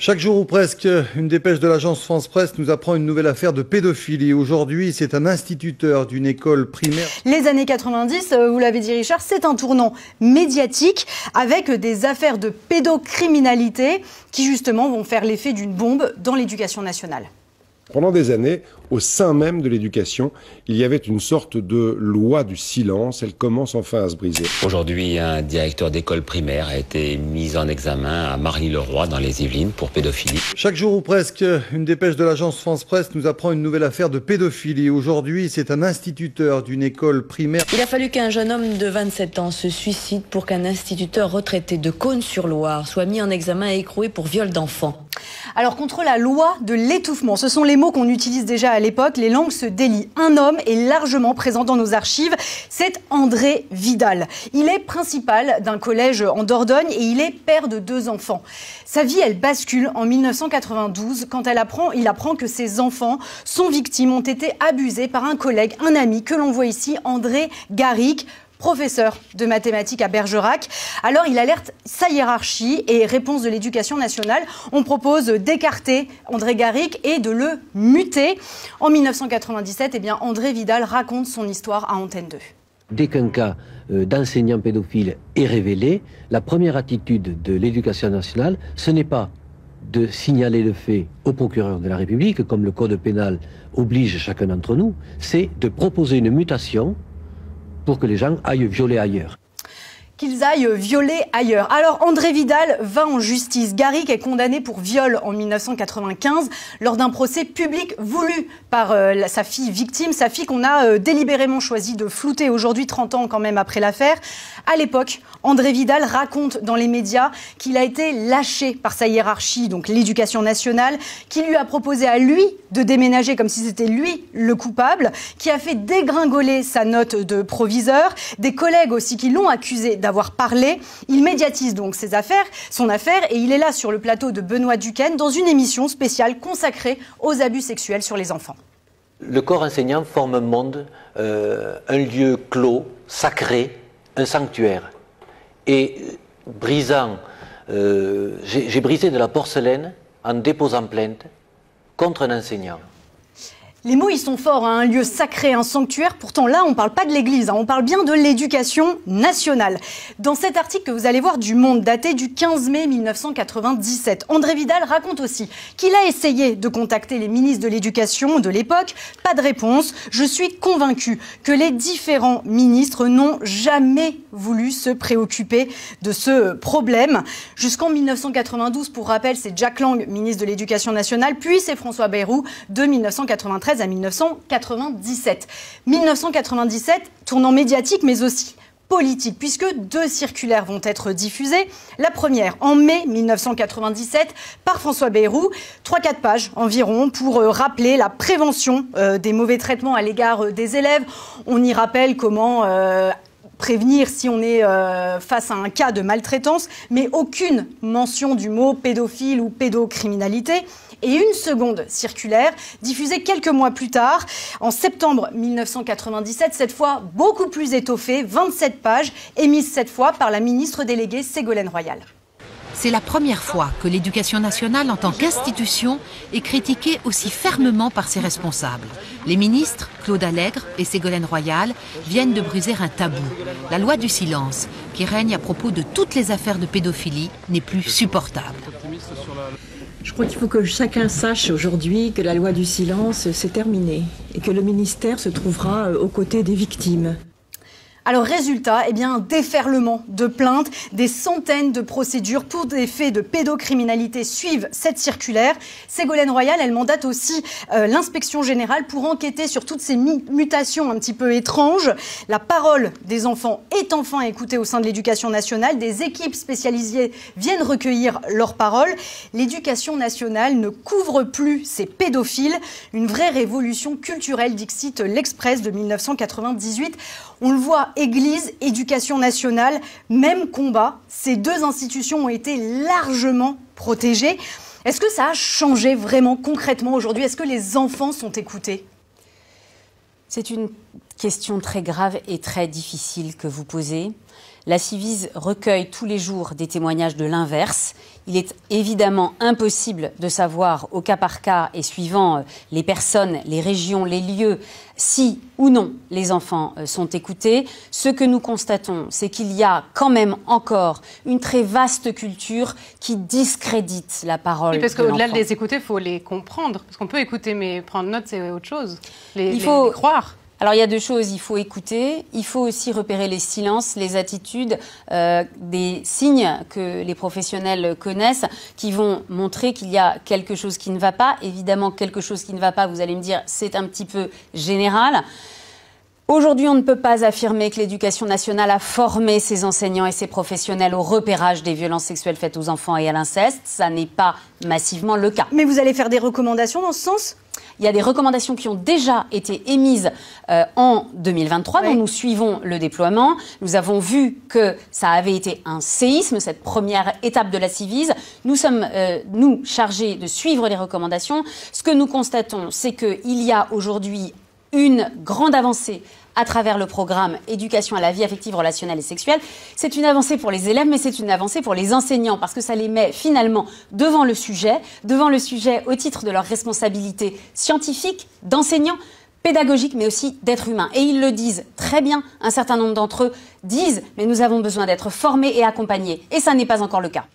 Chaque jour ou presque, une dépêche de l'agence France Presse nous apprend une nouvelle affaire de pédophilie. Aujourd'hui, c'est un instituteur d'une école primaire. Les années 90, vous l'avez dit Richard, c'est un tournant médiatique avec des affaires de pédocriminalité qui justement vont faire l'effet d'une bombe dans l'éducation nationale. Pendant des années, au sein même de l'éducation, il y avait une sorte de loi du silence. Elle commence enfin à se briser. Aujourd'hui, un directeur d'école primaire a été mis en examen à Marly-le-Roi dans les Yvelines pour pédophilie. Chaque jour ou presque, une dépêche de l'agence France Presse nous apprend une nouvelle affaire de pédophilie. Aujourd'hui, c'est un instituteur d'une école primaire. Il a fallu qu'un jeune homme de 27 ans se suicide pour qu'un instituteur retraité de Cosne-sur-Loire soit mis en examen et écroué pour viol d'enfant. Alors contre la loi de l'étouffement, ce sont les mots qu'on utilise déjà à l'époque, les langues se délient. Un homme est largement présent dans nos archives, c'est André Vidal. Il est principal d'un collège en Dordogne et il est père de 2 enfants. Sa vie, elle bascule en 1992 quand il apprend que ses enfants sont victimes, ont été abusés par un collègue, un ami que l'on voit ici, André Garric, professeur de mathématiques à Bergerac. Alors il alerte sa hiérarchie et réponse de l'éducation nationale. On propose d'écarter André Garric et de le muter. En 1997, André Vidal raconte son histoire à Antenne 2. Dès qu'un cas d'enseignant pédophile est révélé, la première attitude de l'éducation nationale, ce n'est pas de signaler le fait au procureur de la République, comme le code pénal oblige chacun d'entre nous, c'est de proposer une mutation pour que les gens aillent violer ailleurs. Qu'ils aillent violer ailleurs. Alors André Vidal va en justice. Garric est condamné pour viol en 1995 lors d'un procès public voulu par sa fille victime, sa fille qu'on a délibérément choisi de flouter aujourd'hui, 30 ans quand même après l'affaire. À l'époque, André Vidal raconte dans les médias qu'il a été lâché par sa hiérarchie, donc l'éducation nationale, qui lui a proposé à lui de déménager comme si c'était lui le coupable, qui a fait dégringoler sa note de proviseur, des collègues aussi qui l'ont accusé d'avoir parlé. Il médiatise donc son affaire et il est là sur le plateau de Benoît Duquesne dans une émission spéciale consacrée aux abus sexuels sur les enfants. Le corps enseignant forme un monde, un lieu clos, sacré, un sanctuaire. Et j'ai brisé de la porcelaine en déposant plainte contre un enseignant. Les mots, ils sont forts, hein, un lieu sacré, un sanctuaire. Pourtant, là, on ne parle pas de l'Église, hein, on parle bien de l'éducation nationale. Dans cet article que vous allez voir du Monde, daté du 15 mai 1997, André Vidal raconte aussi qu'il a essayé de contacter les ministres de l'Éducation de l'époque. Pas de réponse. Je suis convaincu que les différents ministres n'ont jamais voulu se préoccuper de ce problème. Jusqu'en 1992, pour rappel, c'est Jack Lang, ministre de l'Éducation nationale, puis c'est François Bayrou de 1993 à 1997. 1997, tournant médiatique mais aussi politique, puisque 2 circulaires vont être diffusées. La première, en mai 1997, par François Bayrou, 3-4 pages environ, pour rappeler la prévention des mauvais traitements à l'égard des élèves. On y rappelle comment prévenir si on est face à un cas de maltraitance, mais aucune mention du mot pédophile ou pédocriminalité. Et une seconde circulaire, diffusée quelques mois plus tard, en septembre 1997, cette fois beaucoup plus étoffée, 27 pages, émise cette fois par la ministre déléguée Ségolène Royal. C'est la première fois que l'éducation nationale en tant qu'institution est critiquée aussi fermement par ses responsables. Les ministres, Claude Allègre et Ségolène Royal, viennent de briser un tabou. La loi du silence, qui règne à propos de toutes les affaires de pédophilie, n'est plus supportable. Je crois qu'il faut que chacun sache aujourd'hui que la loi du silence, c'est terminé et que le ministère se trouvera aux côtés des victimes. Alors résultat, un déferlement de plaintes, des centaines de procédures pour des faits de pédocriminalité suivent cette circulaire. Ségolène Royal, elle mandate aussi l'inspection générale pour enquêter sur toutes ces mutations un petit peu étranges. La parole des enfants est enfin écoutée au sein de l'éducation nationale. Des équipes spécialisées viennent recueillir leurs paroles. L'éducation nationale ne couvre plus ces pédophiles. Une vraie révolution culturelle, dixit l'Express de 1998. On le voit, Église, éducation nationale, même combat. Ces 2 institutions ont été largement protégées. Est-ce que ça a changé vraiment concrètement aujourd'hui? Est-ce que les enfants sont écoutés? C'est une Question très grave et très difficile que vous posez. La Ciivise recueille tous les jours des témoignages de l'inverse. Il est évidemment impossible de savoir au cas par cas et suivant les personnes, les régions, les lieux, si ou non les enfants sont écoutés. Ce que nous constatons, c'est qu'il y a quand même encore une très vaste culture qui discrédite la parole. Oui, parce qu'au-delà de les écouter, il faut les comprendre. Parce qu'on peut écouter, mais prendre note, c'est autre chose. Il faut les croire. Alors il y a deux choses, il faut écouter, il faut aussi repérer les silences, les attitudes, des signes que les professionnels connaissent qui vont montrer qu'il y a quelque chose qui ne va pas. Évidemment, quelque chose qui ne va pas, vous allez me dire, c'est un petit peu général. Aujourd'hui, on ne peut pas affirmer que l'Éducation nationale a formé ses enseignants et ses professionnels au repérage des violences sexuelles faites aux enfants et à l'inceste. Ça n'est pas massivement le cas. Mais vous allez faire des recommandations dans ce sens ? Il y a des recommandations qui ont déjà été émises en 2023, dont nous suivons le déploiement. Nous avons vu que ça avait été un séisme, cette première étape de la Ciivise. Nous sommes, nous, chargés de suivre les recommandations. Ce que nous constatons, c'est qu'il y a aujourd'hui une grande avancée à travers le programme Éducation à la vie affective, relationnelle et sexuelle. C'est une avancée pour les élèves, mais c'est une avancée pour les enseignants, parce que ça les met finalement devant le sujet au titre de leur responsabilité scientifique, d'enseignants, pédagogiques, mais aussi d'êtres humains. Et ils le disent très bien, un certain nombre d'entre eux disent, mais nous avons besoin d'être formés et accompagnés. Et ça n'est pas encore le cas.